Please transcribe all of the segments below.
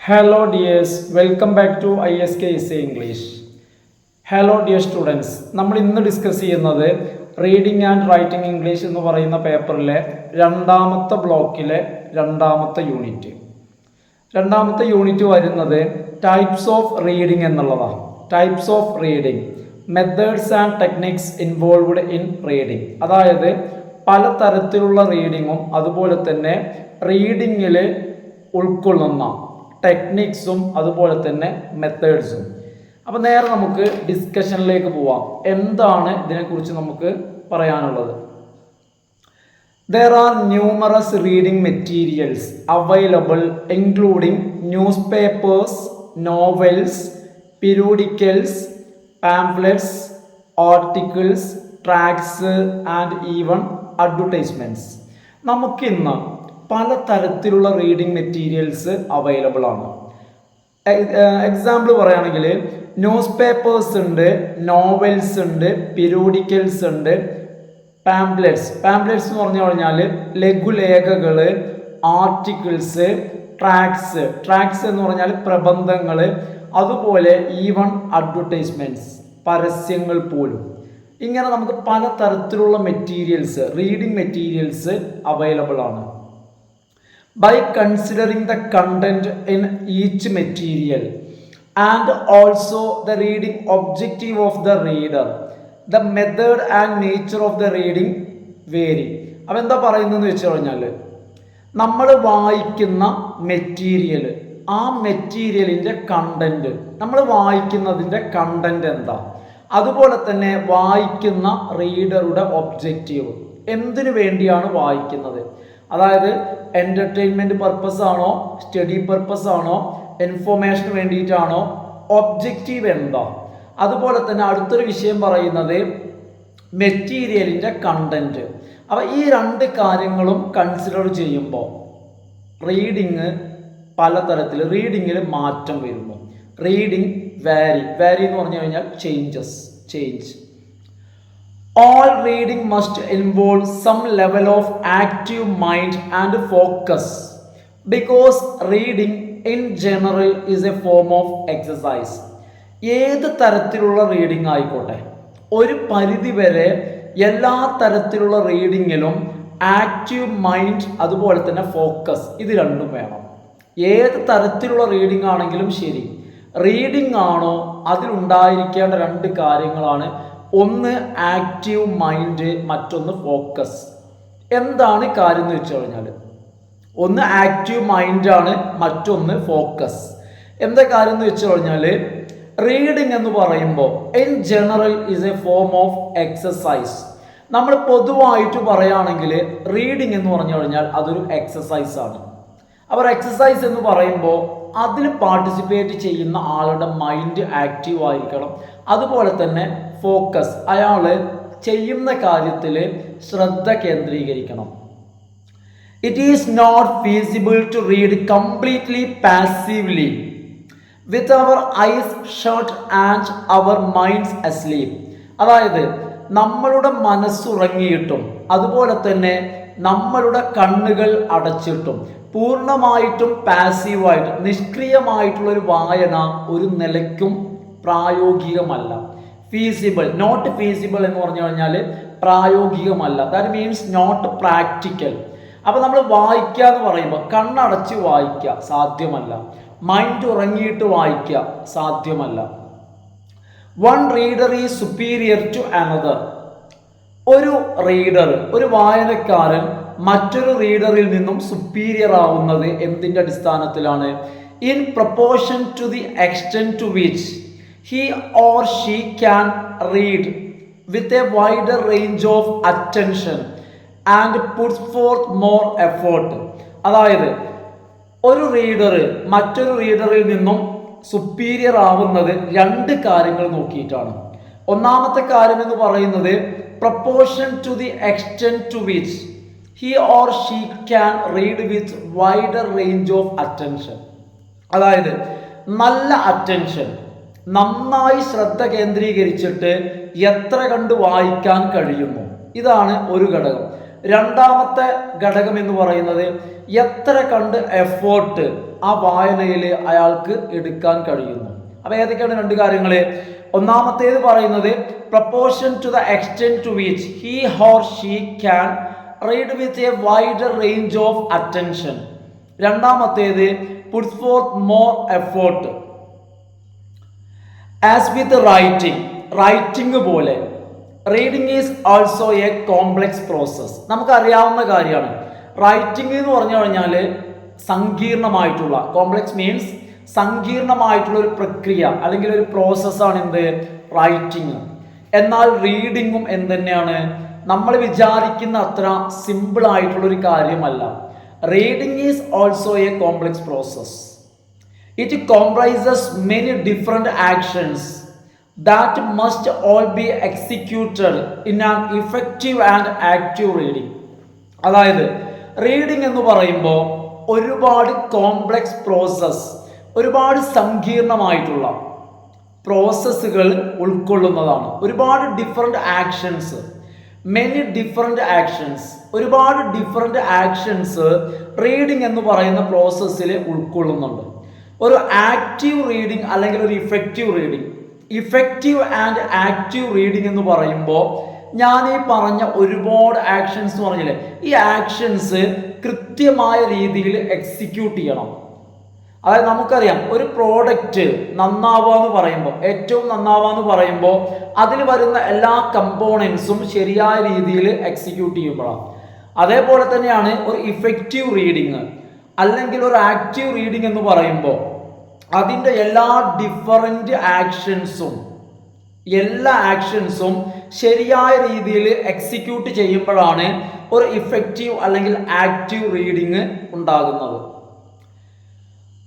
Hello dears, welcome back to ISK Essay English. Hello dear students, നമ്മൾ ഇന്ന് discuss ചെയ്യുന്നത് reading and writing English എന്ന് പറയുന്ന പേപ്പറിലെ രണ്ടാമത്തെ ബ്ലോക്കിലെ രണ്ടാമത്തെ യൂണിറ്റ് വരുന്നത് ടൈപ്സ് ഓഫ് റീഡിംഗ് എന്നുള്ളതാണ്. Types of reading, methods and techniques involved in reading. അതായത് പലതരത്തിലുള്ള റീഡിങ്ങും അതുപോലെ തന്നെ റീഡിങ്ങിൽ ഉൾക്കൊള്ളുന്ന ടെക്നിക്സും അതുപോലെ തന്നെ മെത്തേഡ്സും. അപ്പോൾ നേരെ നമുക്ക് ഡിസ്കഷനിലേക്ക് പോവാം. എന്താണ് ഇതിനെക്കുറിച്ച് നമുക്ക് പറയാനുള്ളത്? There are numerous reading materials available including newspapers, novels, periodicals, pamphlets, articles, tracts and even advertisements. നമുക്കിന്ന് പലതരത്തിലുള്ള റീഡിംഗ് മെറ്റീരിയൽസ് അവൈലബിൾ ആണ്. എക്സാമ്പിൾ പറയുകയാണെങ്കിൽ ന്യൂസ് പേപ്പേഴ്സ് ഉണ്ട്, നോവൽസ് ഉണ്ട്, പീരിയോഡിക്കൽസ് ഉണ്ട്, പാംപ്ലെറ്റ്സ് എന്ന് പറഞ്ഞു കഴിഞ്ഞാൽ ലഘുലേഖകൾ, ആർട്ടിക്കിൾസ്, ട്രാക്സ് എന്ന് പറഞ്ഞാൽ പ്രബന്ധങ്ങൾ, അതുപോലെ ഈവൺ അഡ്വർടൈസ്മെൻറ്റ്സ്, പരസ്യങ്ങൾ പോലും. ഇങ്ങനെ നമുക്ക് പലതരത്തിലുള്ള മെറ്റീരിയൽസ്, റീഡിംഗ് മെറ്റീരിയൽസ് അവൈലബിൾ ആണ്. By considering the content in each material and also the reading objective of the reader, the method and nature of the reading vary. അപ്പോൾ എന്താ പറയുന്നതെന്ന് വെച്ച് കഴിഞ്ഞാൽ നമ്മൾ വായിക്കുന്ന മെറ്റീരിയൽ, ആ മെറ്റീരിയലിൻ്റെ കണ്ടന്റ്, നമ്മൾ വായിക്കുന്നതിൻ്റെ കണ്ടന്റ് എന്താ, അതുപോലെ തന്നെ വായിക്കുന്ന റീഡറുടെ ഒബ്ജക്റ്റീവ്, എന്തിനു വേണ്ടിയാണ് വായിക്കുന്നത്, അതായത് എൻ്റർടൈൻമെൻറ്റ് പർപ്പസ് ആണോ, സ്റ്റഡി പർപ്പസ് ആണോ, ഇൻഫോർമേഷന് വേണ്ടിയിട്ടാണോ, ഒബ്ജക്റ്റീവ് എന്താ. അതുപോലെ തന്നെ അടുത്തൊരു വിഷയം പറയുന്നത് മെറ്റീരിയലിൻ്റെ കണ്ടൻറ്റ്. അപ്പോൾ ഈ രണ്ട് കാര്യങ്ങളും കൺസിഡർ ചെയ്യുമ്പോൾ റീഡിങ് പലതരത്തിൽ, റീഡിങ്ങിൽ മാറ്റം വരുന്നു. റീഡിങ് വാരി എന്ന് പറഞ്ഞു കഴിഞ്ഞാൽ change. All reading must involve some level of active mind and focus because reading in general is a form of exercise. ഏത് തരത്തിലുള്ള റീഡിംഗ് ആയിക്കോട്ടെ, ഒരു പരിധി വരെ എല്ലാ തരത്തിലുള്ള റീഡിങ്ങിലും ആക്റ്റീവ് മൈൻഡ് അതുപോലെ തന്നെ ഫോക്കസ്, ഇത് രണ്ടും വേണം. ഏത് തരത്തിലുള്ള റീഡിംഗ് ആണെങ്കിലും ശരി, റീഡിംഗ് ആണോ അതിലുണ്ടായിരിക്കേണ്ട രണ്ട് കാര്യങ്ങളാണ്, ഒന്ന് ആക്റ്റീവ് മൈൻഡ്, മറ്റൊന്ന് ഫോക്കസ്. എന്താണ് കാര്യം എന്ന് വെച്ച് കഴിഞ്ഞാൽ ഒന്ന് ആക്റ്റീവ് മൈൻഡാണ്, മറ്റൊന്ന് ഫോക്കസ്. എന്താ കാര്യം എന്ന് വെച്ച് കഴിഞ്ഞാൽ റീഡിംഗ് എന്ന് പറയുമ്പോൾ in general is A form of exercise. നമ്മൾ പൊതുവായിട്ട് പറയുകയാണെങ്കിൽ റീഡിംഗ് എന്ന് പറഞ്ഞു കഴിഞ്ഞാൽ അതൊരു എക്സസൈസ് ആണ്. അപ്പോൾ എക്സസൈസ് എന്ന് പറയുമ്പോൾ അതിൽ പാർട്ടിസിപ്പേറ്റ് ചെയ്യുന്ന ആളുടെ മൈൻഡ് ആക്റ്റീവ് ആയിരിക്കണം, അതുപോലെ തന്നെ ഫോക്കസ്, അയാൾ ചെയ്യുന്ന കാര്യത്തിൽ ശ്രദ്ധ കേന്ദ്രീകരിക്കണം. It is not feasible to read completely passively with our eyes shut and our minds asleep. അതായത് നമ്മളുടെ മനസ്സുറങ്ങിയിട്ടും അതുപോലെ തന്നെ നമ്മളുടെ കണ്ണുകൾ അടച്ചിട്ടും പൂർണ്ണമായിട്ടും പാസീവായിട്ട് നിഷ്ക്രിയമായിട്ടുള്ളൊരു വായന ഒരു നിലയ്ക്കും പ്രായോഗികമല്ല. നോട്ട് ഫീസിബിൾ എന്ന് പറഞ്ഞു കഴിഞ്ഞാൽ പ്രായോഗികമല്ല, ദാറ്റ് മീൻസ് നോട്ട് പ്രാക്ടിക്കൽ. അപ്പോൾ നമ്മൾ വായിക്കുക എന്ന് പറയുമ്പോൾ കണ്ണടച്ച് വായിക്കുക സാധ്യമല്ല, മൈൻഡ് ഉറങ്ങിയിട്ട് വായിക്കുക സാധ്യമല്ല. One reader is superior to another. ഒരു റീഡർ, ഒരു വായനക്കാരൻ മറ്റൊരു റീഡറിൽ നിന്നും സുപ്പീരിയർ ആവുന്നത് എന്തിൻ്റെ അടിസ്ഥാനത്തിലാണ്? In proportion to the extent to which he or she can read with a wider range of attention and puts forth more effort. അതായത് ഒരു റീഡർ മറ്റൊരു റീഡറിൽ നിന്നും സുപ്പീരിയർ ആവുന്നത് രണ്ട് കാര്യങ്ങൾ നോക്കിയിട്ടാണ്. ഒന്നാമത്തെ കാര്യം എന്ന് പറയുന്നത് proportion to the extent to which he or she can read with wider range of attention. അതായത് നല്ല അറ്റൻഷൻ, നന്നായി ശ്രദ്ധ കേന്ദ്രീകരിച്ചിട്ട് എത്ര കണ്ട് വായിക്കാൻ കഴിയുന്നു, ഇതാണ് ഒരു ഘടകം. രണ്ടാമത്തെ ഘടകം എന്ന് പറയുന്നത് എത്ര കണ്ട് എഫേർട്ട് ആ വായനയിൽ അയാൾക്ക് എടുക്കാൻ കഴിയുന്നു. അപ്പൊ ഏതൊക്കെയാണ് രണ്ട് കാര്യങ്ങൾ? ഒന്നാമത്തേത് പറയുന്നത് proportion to the extent to which he or she can read with a wider range of attention. രണ്ടാമത്തേത് puts forth more effort. As with writing പോലെ reading is also a complex process. നമുക്കറിയാവുന്ന കാര്യമാണ്. റൈറ്റിംഗ് എന്ന് പറഞ്ഞു കഴിഞ്ഞാൽ സങ്കീർണമായിട്ടുള്ള, complex means സങ്കീർണമായിട്ടുള്ള ഒരു പ്രക്രിയ അല്ലെങ്കിൽ ഒരു പ്രോസസ്സാണ് എന്ത്? റൈറ്റിംഗ്. എന്നാൽ റീഡിങ്ങും എന്ത് തന്നെയാണ്? നമ്മൾ വിചാരിക്കുന്ന അത്ര സിമ്പിൾ ആയിട്ടുള്ള ഒരു കാര്യമല്ല. Reading is also a complex process. It comprises many different actions that must all be executed in an effective and active reading. അതായത് റീഡിംഗ് എന്ന് പറയുമ്പോൾ ഒരുപാട് കോംപ്ലക്സ് പ്രോസസ്, ഒരുപാട് സങ്കീർണമായിട്ടുള്ള പ്രോസസ്സുകൾ ഉൾക്കൊള്ളുന്നതാണ്. ഒരുപാട് different actions, many different actions, ഒരുപാട് ഡിഫറെന്റ് ആക്ഷൻസ് റീഡിംഗ് എന്ന് പറയുന്ന പ്രോസസ്സിൽ ഉൾക്കൊള്ളുന്നുണ്ട്. ഒരു ആക്റ്റീവ് റീഡിംഗ് അല്ലെങ്കിൽ ഒരു effective reading. Effective and active reading എന്ന് പറയുമ്പോൾ ഞാൻ ഈ പറഞ്ഞ ഒരുപാട് ആക്ഷൻസ് എന്ന് പറഞ്ഞില്ലേ, ഈ ആക്ഷൻസ് കൃത്യമായ രീതിയിൽ എക്സിക്യൂട്ട് ചെയ്യണം. അതായത് നമുക്കറിയാം ഒരു പ്രോഡക്റ്റ് നന്നാവുക എന്ന് പറയുമ്പോൾ, ഏറ്റവും നന്നാവുക എന്ന് പറയുമ്പോൾ അതിൽ വരുന്ന എല്ലാ കമ്പോണൻസും ശരിയായ രീതിയിൽ എക്സിക്യൂട്ട് ചെയ്യുമ്പോഴാണ്. അതേപോലെ തന്നെയാണ് ഒരു ഇഫക്റ്റീവ് റീഡിങ് അല്ലെങ്കിൽ ഒരു ആക്റ്റീവ് റീഡിംഗ് എന്ന് പറയുമ്പോൾ അതിൻ്റെ എല്ലാ ഡിഫറൻറ്റ് ആക്ഷൻസും ശരിയായ രീതിയിൽ എക്സിക്യൂട്ട് ചെയ്യുമ്പോഴാണ് ഒരു ഇഫക്റ്റീവ് അല്ലെങ്കിൽ ആക്റ്റീവ് റീഡിങ് ഉണ്ടാകുന്നത്.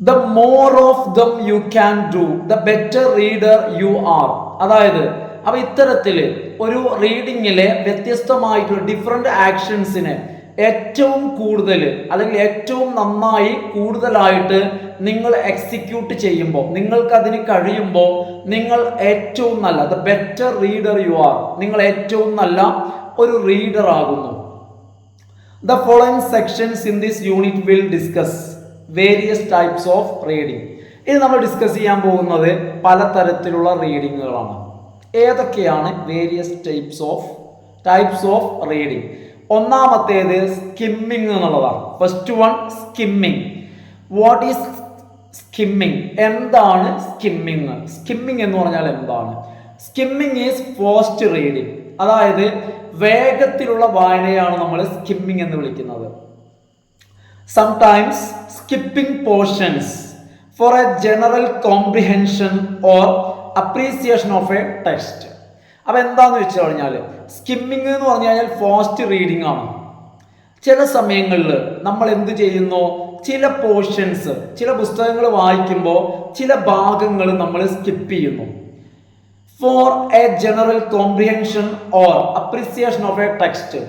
The more of them you can do the better reader you R. അതായത് അപ്പൊ ഇത്തരത്തിൽ ഒരു റീഡിങ്ങിലെ വ്യത്യസ്തമായിട്ടുള്ള ഡിഫറെന്റ് ആക്ഷൻസിനെ ഏറ്റവും കൂടുതൽ അല്ലെങ്കിൽ ഏറ്റവും നന്നായി കൂടുതലായിട്ട് നിങ്ങൾ എക്സിക്യൂട്ട് ചെയ്യുമ്പോൾ, നിങ്ങൾക്ക് അതിന് കഴിയുമ്പോൾ നിങ്ങൾ ഏറ്റവും നല്ല the better reader you are, നിങ്ങൾ ഏറ്റവും നല്ല ഒരു റീഡർ ആകുന്നു. The following sections in this unit will discuss various types of reading. ഇത് നമ്മൾ ഡിസ്കസ് ചെയ്യാൻ പോകുന്നത് പലതരത്തിലുള്ള റീഡിങ്ങുകളാണ്. ഏതൊക്കെയാണ് വേരിയസ് ടൈപ്സ് ഓഫ് റീഡിംഗ്? ഒന്നാമത്തേത് സ്കിമ്മിങ് എന്നുള്ളതാണ്. First one skimming. What is skimming? എന്താണ് സ്കിമ്മിങ്? സ്കിമ്മിങ് എന്ന് പറഞ്ഞാൽ എന്താണ്? Skimming is fast reading. അതായത് വേഗത്തിലുള്ള വായനയാണ് നമ്മൾ സ്കിമ്മിങ് എന്ന് വിളിക്കുന്നത്. Sometimes skipping portions for a general comprehension or appreciation of a text. അപ്പൊ എന്താന്ന് വെച്ച് കഴിഞ്ഞാൽ സ്കിമ്മിങ് എന്ന് പറഞ്ഞു കഴിഞ്ഞാൽ ഫാസ്റ്റ് റീഡിംഗ് ആണ്. ചില സമയങ്ങളിൽ നമ്മൾ എന്ത് ചെയ്യുന്നു, ചില പോർഷൻസ്, ചില പുസ്തകങ്ങൾ വായിക്കുമ്പോൾ ചില ഭാഗങ്ങൾ നമ്മൾ സ്കിപ്പ് ചെയ്യുന്നു. For a general comprehension or appreciation of a text.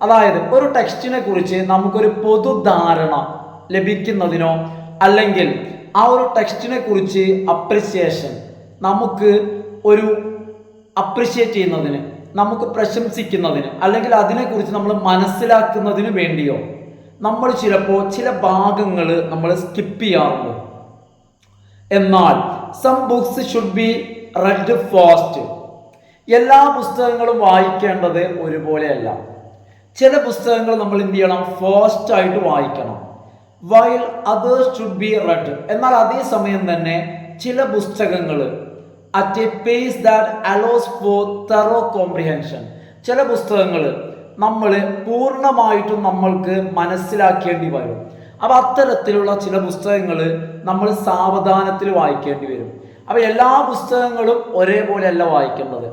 അതായത് ഒരു ടെക്സ്റ്റിനെ കുറിച്ച് നമുക്കൊരു പൊതുധാരണ ലഭിക്കുന്നതിനോ അല്ലെങ്കിൽ ആ ഒരു ടെക്സ്റ്റിനെ കുറിച്ച് അപ്രിസിയേഷൻ, നമുക്ക് ഒരു അപ്രിഷിയേറ്റ് ചെയ്യുന്നതിന്, നമുക്ക് പ്രശംസിക്കുന്നതിന് അല്ലെങ്കിൽ അതിനെക്കുറിച്ച് നമ്മൾ മനസ്സിലാക്കുന്നതിന് വേണ്ടിയോ നമ്മൾ ചിലപ്പോൾ ചില ഭാഗങ്ങൾ നമ്മൾ സ്കിപ്പ് ചെയ്യാറുണ്ട്. എന്നാൽ some books should be read fast. എല്ലാ പുസ്തകങ്ങളും വായിക്കേണ്ടത് ഒരുപോലെയല്ല. ചില പുസ്തകങ്ങൾ നമ്മൾ എന്ത് ചെയ്യണം, ഫാസ്റ്റ് ആയിട്ട് വായിക്കണം. While others should be red. എന്നാൽ അതേ സമയം തന്നെ ചില പുസ്തകങ്ങൾ at a pace that allows for thorough comprehension. ചില പുസ്തകങ്ങൾ നമ്മൾ പൂർണ്ണമായിട്ടും നമ്മൾക്ക് മനസ്സിലാക്കേണ്ടി വരും. അപ്പോൾ അത്തരത്തിലുള്ള ചില പുസ്തകങ്ങൾ നമ്മൾ സാവധാനത്തിൽ വായിക്കേണ്ടി വരും. അപ്പോൾ എല്ലാ പുസ്തകങ്ങളും ഒരേപോലെ അല്ല വായിക്കേണ്ടത്.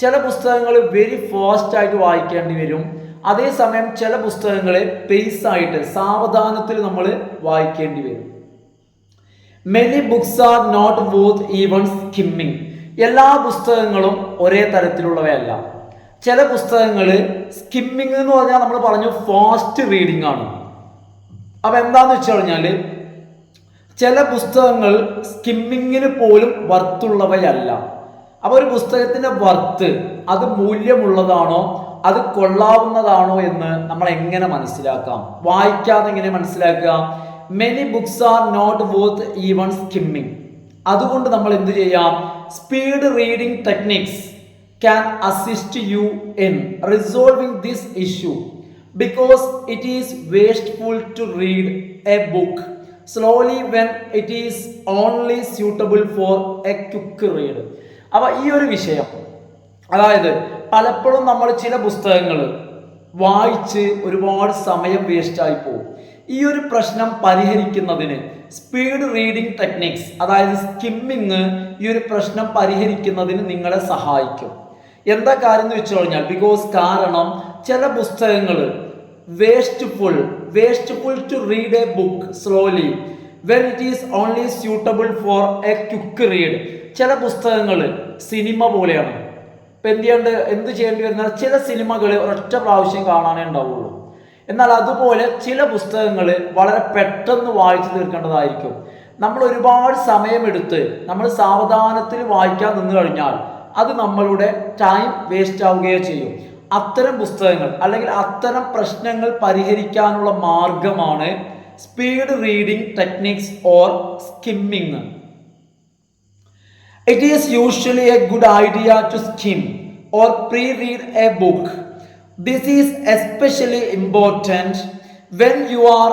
ചില പുസ്തകങ്ങൾ വെരി ഫാസ്റ്റ് ആയിട്ട് വായിക്കേണ്ടി വരും. അതേസമയം ചില പുസ്തകങ്ങളെ പേസ് ആയിട്ട് സാവധാനത്തിൽ നമ്മൾ വായിക്കേണ്ടി വരും. Many books are not worth even skimming. എല്ലാ പുസ്തകങ്ങളും ഒരേ തരത്തിലുള്ളവയല്ല. ചില പുസ്തകങ്ങൾ സ്കിമ്മിങ് എന്ന് പറഞ്ഞാൽ നമ്മൾ പറഞ്ഞു ഫാസ്റ്റ് റീഡിംഗ് ആണ്. അപ്പം എന്താന്ന് വെച്ച് കഴിഞ്ഞാൽ ചില പുസ്തകങ്ങൾ സ്കിമ്മിങ്ങിന് പോലും വർത്തുള്ളവയല്ല. അപ്പോൾ ഒരു പുസ്തകത്തിൻ്റെ വർത്ത് അത് മൂല്യമുള്ളതാണോ അത് കൊള്ളാവുന്നതാണോ എന്ന് നമ്മൾ എങ്ങനെ മനസ്സിലാക്കാം? വായിക്കാതെ എങ്ങനെ മനസ്സിലാക്കുക? Many books are not worth even skimming. അതുകൊണ്ട് നമ്മൾ എന്ത് ചെയ്യാം? Speed reading techniques can assist you in resolving this issue because it is wasteful to read a book slowly when it is only suitable for a quick read. അപ്പോൾ ഈ ഒരു വിഷയം, അതായത് പലപ്പോഴും നമ്മൾ ചില പുസ്തകങ്ങൾ വായിച്ച് ഒരുപാട് സമയം വേസ്റ്റായി പോകും. ഈ ഒരു പ്രശ്നം പരിഹരിക്കുന്നതിന് സ്പീഡ് റീഡിംഗ് ടെക്നിക്സ്, അതായത് സ്കിമ്മിങ്, ഈ ഒരു പ്രശ്നം പരിഹരിക്കുന്നതിന് നിങ്ങളെ സഹായിക്കും. എന്താ കാര്യം എന്ന് വെച്ച് കഴിഞ്ഞാൽ, കാരണം ചില പുസ്തകങ്ങൾ wasteful to read a book slowly when it is only suitable for a quick read. ചില പുസ്തകങ്ങൾ സിനിമ പോലെയാണ്. ഇപ്പം എന്ത് ചെയ്യേണ്ടി വരുന്നത്? ചില സിനിമകൾ ഒരൊറ്റ പ്രാവശ്യം കാണാനേ ഉണ്ടാവുള്ളൂ. എന്നാൽ അതുപോലെ ചില പുസ്തകങ്ങൾ വളരെ പെട്ടെന്ന് വായിച്ചു തീർക്കേണ്ടതായിരിക്കും. നമ്മൾ ഒരുപാട് സമയമെടുത്ത് നമ്മൾ സാവധാനത്തിൽ വായിക്കാൻ നിന്ന് കഴിഞ്ഞാൽ അത് നമ്മളുടെ ടൈം വേസ്റ്റ് ആവുകയോ ചെയ്യും. അത്തരം പുസ്തകങ്ങൾ അല്ലെങ്കിൽ അത്തരം പ്രശ്നങ്ങൾ പരിഹരിക്കാനുള്ള മാർഗമാണ് speed reading techniques or skimming. It is usually a good idea to skim or pre-read a book. This is especially important when you are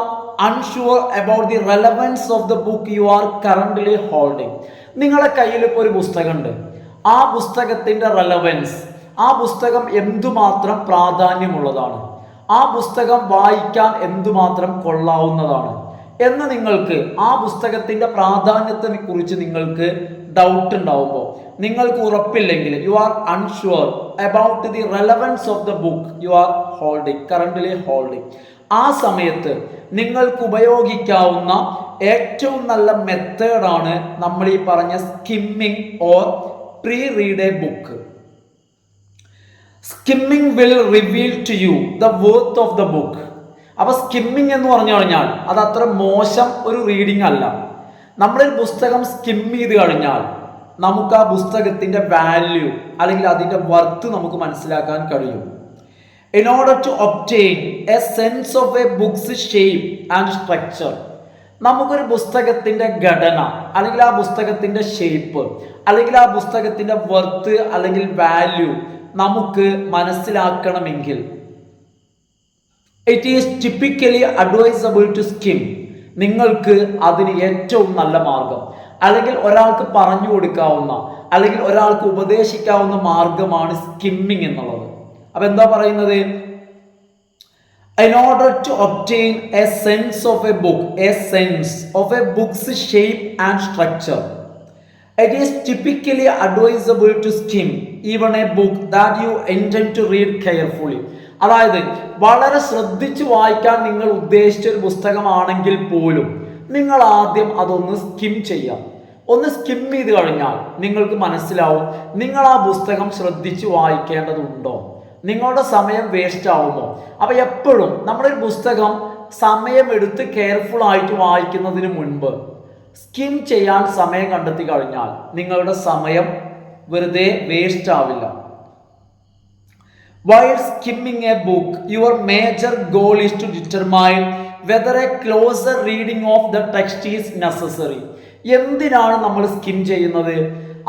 unsure about the relevance of the book you are currently holding. നിങ്ങളുടെ കയ്യിൽ ഇപ്പോൾ ഒരു പുസ്തകമുണ്ട്. ആ പുസ്തകത്തിൻ്റെ relevance, ആ പുസ്തകം എന്തുമാത്രം പ്രാധാന്യമുള്ളതാണ്, ആ പുസ്തകം വായിക്കാൻ എന്തുമാത്രം കൊള്ളാവുന്നതാണ് എന്ന് നിങ്ങൾക്ക്, ആ പുസ്തകത്തിൻ്റെ പ്രാധാന്യത്തെ കുറിച്ച് നിങ്ങൾക്ക് ഡൗട്ട് ഉണ്ടാവുമ്പോൾ, നിങ്ങൾക്ക് ഉറപ്പില്ലെങ്കിൽ, you are unsure about the relevance of the book you are currently holding, ആ സമയത്ത് നിങ്ങൾക്ക് ഉപയോഗിക്കാവുന്ന ഏറ്റവും നല്ല മെത്തേഡാണ് നമ്മൾ ഈ പറഞ്ഞ skimming or pre-read a book. Skimming will reveal to you the worth of the book. അപ്പൊ സ്കിമ്മിങ് എന്ന് പറഞ്ഞു കഴിഞ്ഞാൽ അത് അത്ര മോശം ഒരു റീഡിംഗ് അല്ല. നമ്മളൊരു പുസ്തകം സ്കിം ചെയ്ത് കഴിഞ്ഞാൽ നമുക്ക് ആ പുസ്തകത്തിന്റെ വാല്യൂ അല്ലെങ്കിൽ അതിന്റെ വർത്ത് നമുക്ക് മനസ്സിലാക്കാൻ കഴിയും. In order to obtain a sense of a book's shape and structure, നമുക്കൊരു പുസ്തകത്തിന്റെ ഘടന അല്ലെങ്കിൽ ആ പുസ്തകത്തിന്റെ ഷേപ്പ് അല്ലെങ്കിൽ ആ പുസ്തകത്തിന്റെ വർത്ത് അല്ലെങ്കിൽ വാല്യൂ നമുക്ക് മനസ്സിലാക്കണമെങ്കിൽ it is typically advisable to skim. നിങ്ങൾക്ക് അതിന് ഏറ്റവും നല്ല മാർഗം അല്ലെങ്കിൽ ഒരാൾക്ക് പറഞ്ഞു കൊടുക്കാവുന്ന അല്ലെങ്കിൽ ഒരാൾക്ക് ഉപദേശിക്കാവുന്ന മാർഗമാണ് സ്കിമ്മിങ് എന്നുള്ളത്. അപ്പൊ എന്താ പറയുന്നത്? In order to obtain a sense of a book's shape and structure, it is typically advisable to skim even a book that you intend to read carefully. അതായത് വളരെ ശ്രദ്ധിച്ചു വായിക്കാൻ നിങ്ങൾ ഉദ്ദേശിച്ച ഒരു പുസ്തകമാണെങ്കിൽ പോലും നിങ്ങൾ ആദ്യം അതൊന്ന് സ്കിം ചെയ്യാം. ഒന്ന് സ്കിം ചെയ്ത് കഴിഞ്ഞാൽ നിങ്ങൾക്ക് മനസ്സിലാവും നിങ്ങൾ ആ പുസ്തകം ശ്രദ്ധിച്ചു വായിക്കേണ്ടതുണ്ടോ, നിങ്ങളുടെ സമയം വേസ്റ്റ് ആവുമോ. അപ്പൊ എപ്പോഴും നമ്മളൊരു പുസ്തകം സമയമെടുത്ത് കെയർഫുൾ ആയിട്ട് വായിക്കുന്നതിന് മുൻപ് സ്കിം ചെയ്യാൻ സമയം കണ്ടെത്തി കഴിഞ്ഞാൽ നിങ്ങളുടെ സമയം വെറുതെ വേസ്റ്റ് ആവില്ല. While skimming a book, your major goal is to determine whether a closer reading of the text is necessary. എന്തിനാണ് നമ്മൾ സ്കിം ചെയ്യുന്നത്?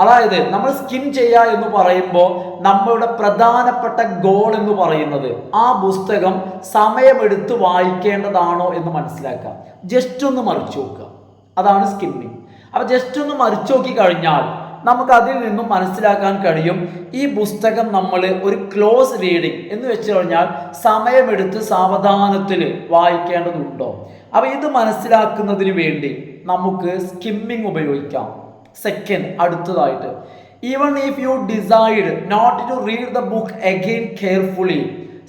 അതായത് നമ്മൾ സ്കിം ചെയ്യുക എന്ന് പറയുമ്പോൾ നമ്മളുടെ പ്രധാനപ്പെട്ട ഗോൾ എന്ന് പറയുന്നത് ആ പുസ്തകം സമയമെടുത്ത് വായിക്കേണ്ടതാണോ എന്ന് മനസ്സിലാക്കാം. ജസ്റ്റ് ഒന്ന് മറിച്ചു നോക്കുക, അതാണ് സ്കിമ്മിങ്. അപ്പൊ ജസ്റ്റ് ഒന്ന് മറിച്ചു നോക്കി കഴിഞ്ഞാൽ നമുക്ക് അതിൽ നിന്നും മനസ്സിലാക്കാൻ കഴിയും ഈ പുസ്തകം നമ്മൾ ഒരു ക്ലോസ് റീഡിങ് എന്ന് വെച്ച് കഴിഞ്ഞാൽ സമയമെടുത്ത് സാവധാനത്തിൽ വായിക്കേണ്ടതുണ്ടോ. അപ്പൊ ഇത് മനസ്സിലാക്കുന്നതിന് വേണ്ടി നമുക്ക് സ്കിമ്മിങ് ഉപയോഗിക്കാം. സെക്കൻഡ്, അടുത്തതായിട്ട്, even if you decide not to read the book again carefully,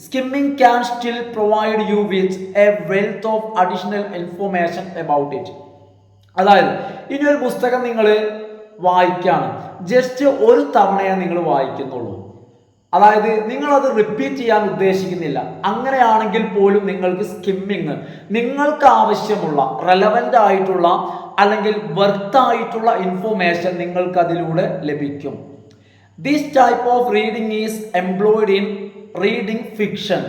skimming can still provide you with a wealth of additional information about it. അതായത് ഇനി ഒരു പുസ്തകം നിങ്ങൾ വായിക്കാണ്, ജസ്റ്റ് ഒരു തവണയാണ് നിങ്ങൾ വായിക്കുന്നുള്ളൂ, അതായത് നിങ്ങളത് റിപ്പീറ്റ് ചെയ്യാൻ ഉദ്ദേശിക്കുന്നില്ല, അങ്ങനെയാണെങ്കിൽ പോലും നിങ്ങൾക്ക് സ്കിമ്മിങ് നിങ്ങൾക്ക് ആവശ്യമുള്ള റെലവൻ്റ് ആയിട്ടുള്ള അല്ലെങ്കിൽ വർത്ത് ആയിട്ടുള്ള ഇൻഫോർമേഷൻ നിങ്ങൾക്ക് അതിലൂടെ ലഭിക്കും. This type of reading is employed in reading fiction.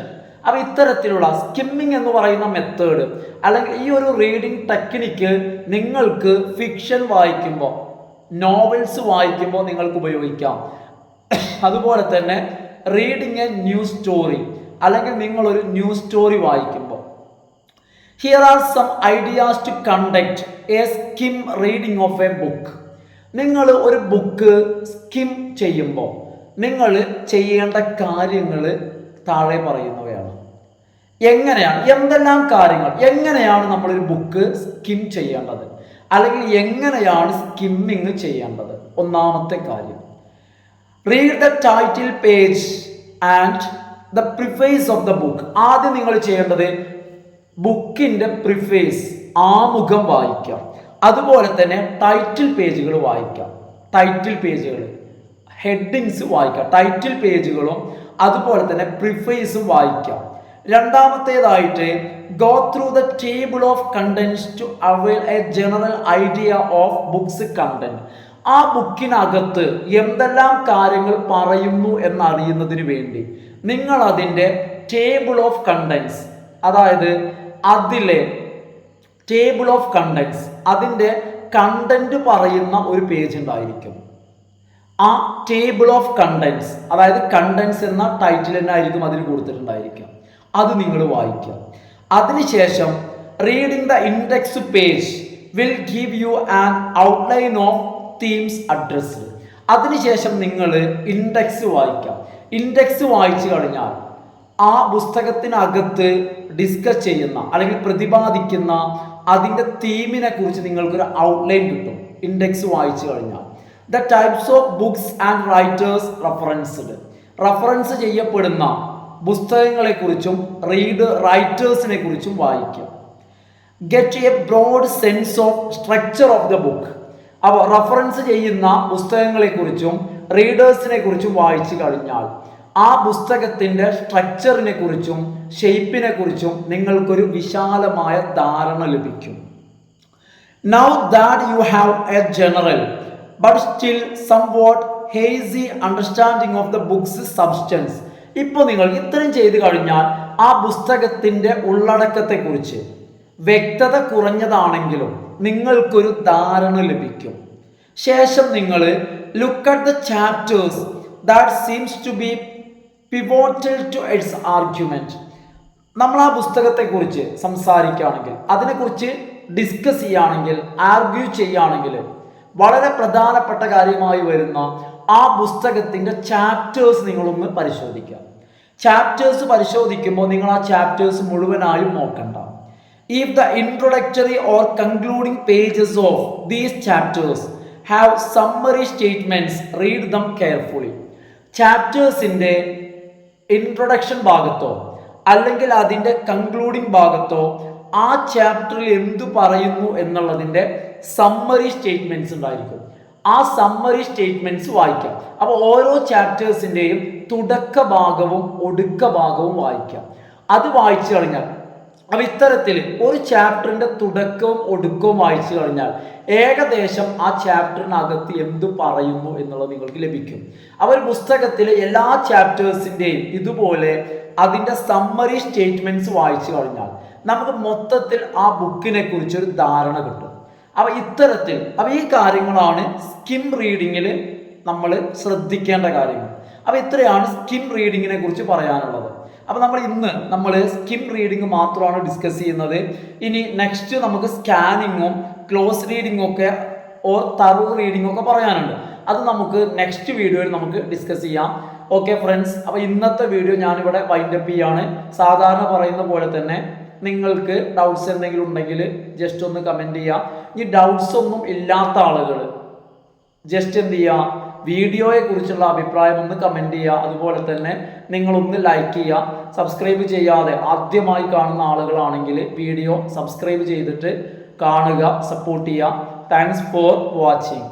അപ്പോൾ ഇത്തരത്തിലുള്ള സ്കിമ്മിങ് എന്ന് പറയുന്ന മെത്തേഡ് അല്ലെങ്കിൽ ഈ ഒരു റീഡിങ് ടെക്നിക്ക് നിങ്ങൾക്ക് ഫിക്ഷൻ വായിക്കുമ്പോൾ, നോവൽസ് വായിക്കുമ്പോൾ നിങ്ങൾക്ക് ഉപയോഗിക്കാം. അതുപോലെ തന്നെ റീഡിങ് എ ന്യൂസ് സ്റ്റോറി അല്ലെങ്കിൽ നിങ്ങളൊരു ന്യൂസ് സ്റ്റോറി വായിക്കുമ്പോൾ. Here are some ideas to conduct a skim reading of a book. നിങ്ങൾ ഒരു ബുക്ക് സ്കിം ചെയ്യുമ്പോൾ നിങ്ങൾ ചെയ്യേണ്ട കാര്യങ്ങൾ താഴെ പറയുന്നവയാണ്. എങ്ങനെയാണ്, എന്തെല്ലാം കാര്യങ്ങൾ, എങ്ങനെയാണ് നമ്മളൊരു ബുക്ക് സ്കിം ചെയ്യേണ്ടത് അല്ലെങ്കിൽ എങ്ങനെയാണ് സ്കിമ്മിങ് ചെയ്യേണ്ടത്? ഒന്നാമത്തെ കാര്യം, read the title page and the preface of the book. ആദ്യം നിങ്ങൾ ചെയ്യേണ്ടത് ബുക്കിൻ്റെ പ്രിഫേസ്, ആമുഖം വായിക്കാം. അതുപോലെ തന്നെ ടൈറ്റിൽ പേജുകൾ വായിക്കാം. ടൈറ്റിൽ പേജുകൾ, ഹെഡിങ്സ് വായിക്കാം. ടൈറ്റിൽ പേജുകളും അതുപോലെ തന്നെ പ്രിഫേസും വായിക്കാം. രണ്ടാമത്തേതായിട്ട് go through the table of contents to avail a general idea of books content. ആ ബുക്കിനകത്ത് എന്തെല്ലാം കാര്യങ്ങൾ പറയുന്നു എന്നറിയുന്നതിന് വേണ്ടി നിങ്ങൾ അതിൻ്റെ ടേബിൾ ഓഫ് കണ്ടന്റ്സ്, അതായത് അതിലെ ടേബിൾ ഓഫ് കണ്ടന്റ്സ്, അതിൻ്റെ കണ്ടന്റ് പറയുന്ന ഒരു പേജ് ഉണ്ടായിരിക്കും. ആ ടേബിൾ ഓഫ് കണ്ടന്റ്സ്, അതായത് കണ്ടന്റ്സ് എന്ന ടൈറ്റിൽ തന്നെ ആയിരിക്കും അതിന് കൊടുത്തിട്ടുണ്ടായിരിക്കും. അത് നിങ്ങൾ വായിക്കുക. അതിനുശേഷം reading the index page will give you an outline of themes addressed. അതിനുശേഷം നിങ്ങൾ ഇൻഡെക്സ് വായിക്കാം. ഇൻഡെക്സ് വായിച്ചു കഴിഞ്ഞാൽ ആ പുസ്തകത്തിനകത്ത് ഡിസ്കസ് ചെയ്യുന്ന അല്ലെങ്കിൽ പ്രതിപാദിക്കുന്ന അതിൻ്റെ തീമിനെ കുറിച്ച് നിങ്ങൾക്കൊരു ഔട്ട്ലൈൻ കിട്ടും ഇൻഡെക്സ് വായിച്ചു കഴിഞ്ഞാൽ. The types of books and writers referenced. Reference ചെയ്യപ്പെടുന്ന പുസ്തകങ്ങളെക്കുറിച്ചും റൈറ്റേഴ്സിനെ കുറിച്ചും വായിക്കാം. Get a broad sense of structure of the book. അപ്പോൾ റഫറൻസ് ചെയ്യുന്ന പുസ്തകങ്ങളെക്കുറിച്ചും റീഡേഴ്സിനെ കുറിച്ചും വായിച്ചു കഴിഞ്ഞാൽ ആ പുസ്തകത്തിൻ്റെ സ്ട്രക്ചറിനെ കുറിച്ചും ഷെയ്പ്പിനെ കുറിച്ചും നിങ്ങൾക്കൊരു വിശാലമായ ധാരണ ലഭിക്കും. Now that you have a general but still somewhat hazy understanding of the books substance. ഇപ്പോൾ നിങ്ങൾ ഇത്രയും ചെയ്തു കഴിഞ്ഞാൽ ആ പുസ്തകത്തിൻ്റെ ഉള്ളടക്കത്തെക്കുറിച്ച് വ്യക്തത കുറഞ്ഞതാണെങ്കിലും നിങ്ങൾക്കൊരു ധാരണ ലഭിക്കും. ശേഷം നിങ്ങൾ look at the chapters that seems to be pivotal to its argument. നമ്മൾ ആ പുസ്തകത്തെക്കുറിച്ച് സംസാരിക്കുകയാണെങ്കിൽ, അതിനെക്കുറിച്ച് ഡിസ്കസ് ചെയ്യുകയാണെങ്കിൽ, ആർഗ്യൂ ചെയ്യുകയാണെങ്കിൽ വളരെ പ്രധാനപ്പെട്ട കാര്യമായി വരുന്ന ആ പുസ്തകത്തിൻ്റെ ചാപ്റ്റേഴ്സ് നിങ്ങളൊന്ന് പരിശോധിക്കുക. ചാപ്റ്റേഴ്സ് പരിശോധിക്കുമ്പോൾ നിങ്ങൾ ആ ചാപ്റ്റേഴ്സ് മുഴുവനായും നോക്കണ്ട. If the introductory or concluding pages of these chapters have summary statements, read them carefully. ചാപ്റ്റേഴ്സിൻ്റെ ഇൻട്രൊഡക്ഷൻ ഭാഗത്തോ അല്ലെങ്കിൽ അതിൻ്റെ കൺക്ലൂഡിംഗ് ഭാഗത്തോ ആ ചാപ്റ്ററിൽ എന്തു പറയുന്നു എന്നുള്ളതിൻ്റെ സമ്മറി സ്റ്റേറ്റ്മെൻറ്റ്സ് ഉണ്ടായിരിക്കും. ആ സമ്മറി സ്റ്റേറ്റ്മെൻറ്റ്സ് വായിക്കാം. അപ്പോൾ ഓരോ ചാപ്റ്റേഴ്സിൻ്റെയും തുടക്ക ഭാഗവും ഒടുക്ക ഭാഗവും വായിക്കാം. അത് വായിച്ചു കഴിഞ്ഞാൽ, അപ്പോൾ ഇത്തരത്തിൽ ഒരു ചാപ്റ്ററിൻ്റെ തുടക്കവും ഒടുക്കവും വായിച്ചു കഴിഞ്ഞാൽ ഏകദേശം ആ ചാപ്റ്ററിനകത്ത് എന്തു പറയുന്നു എന്നുള്ളത് നിങ്ങൾക്ക് ലഭിക്കും. അപ്പോൾ ഒരു പുസ്തകത്തിലെ എല്ലാ ചാപ്റ്റേഴ്സിൻ്റെയും ഇതുപോലെ അതിൻ്റെ സമ്മറി സ്റ്റേറ്റ്മെൻറ്റ്സ് വായിച്ചു കഴിഞ്ഞാൽ നമുക്ക് മൊത്തത്തിൽ ആ ബുക്കിനെ കുറിച്ചൊരു ധാരണ കിട്ടും. അപ്പോൾ ഇത്തരത്തിൽ ഈ കാര്യങ്ങളാണ് സ്കിം റീഡിങ്ങിൽ നമ്മൾ ശ്രദ്ധിക്കേണ്ട കാര്യങ്ങൾ. അപ്പോൾ ഇത്രയാണ് സ്കിം റീഡിങ്ങിനെ കുറിച്ച് പറയാനുള്ളത്. അപ്പോൾ നമ്മൾ സ്കിം റീഡിങ് മാത്രമാണ് ഡിസ്കസ് ചെയ്യുന്നത്. ഇനി നെക്സ്റ്റ് നമുക്ക് സ്കാനിങ്ങും ക്ലോസ് റീഡിങ്ങും ഒക്കെ തറോ റീഡിങ്ങും ഒക്കെ പറയാനുണ്ട്. അത് നമുക്ക് നെക്സ്റ്റ് വീഡിയോയിൽ നമുക്ക് ഡിസ്കസ് ചെയ്യാം. ഓക്കെ ഫ്രണ്ട്സ്, അപ്പോൾ ഇന്നത്തെ വീഡിയോ ഞാനിവിടെ വൈൻഡപ്പ് ചെയ്യാണ്. സാധാരണ പറയുന്ന പോലെ തന്നെ നിങ്ങൾക്ക് ഡൗട്ട്സ് എന്തെങ്കിലും ഉണ്ടെങ്കിൽ ജസ്റ്റ് ഒന്ന് കമൻറ്റ് ചെയ്യുക. ഈ ഡൗട്ട്സ് ഒന്നും ഇല്ലാത്ത ആളുകൾ ജസ്റ്റ് എന്ത് ചെയ്യുക, വീഡിയോയെ കുറിച്ചുള്ള അഭിപ്രായം ഒന്ന് കമൻറ്റ് ചെയ്യുക. അതുപോലെ തന്നെ നിങ്ങളൊന്ന് ലൈക്ക് ചെയ്യുക. സബ്സ്ക്രൈബ് ചെയ്യാതെ ആദ്യമായി കാണുന്ന ആളുകളാണെങ്കിൽ വീഡിയോ സബ്സ്ക്രൈബ് ചെയ്തിട്ട് കാണുക, സപ്പോർട്ട് ചെയ്യുക. Thanks for watching.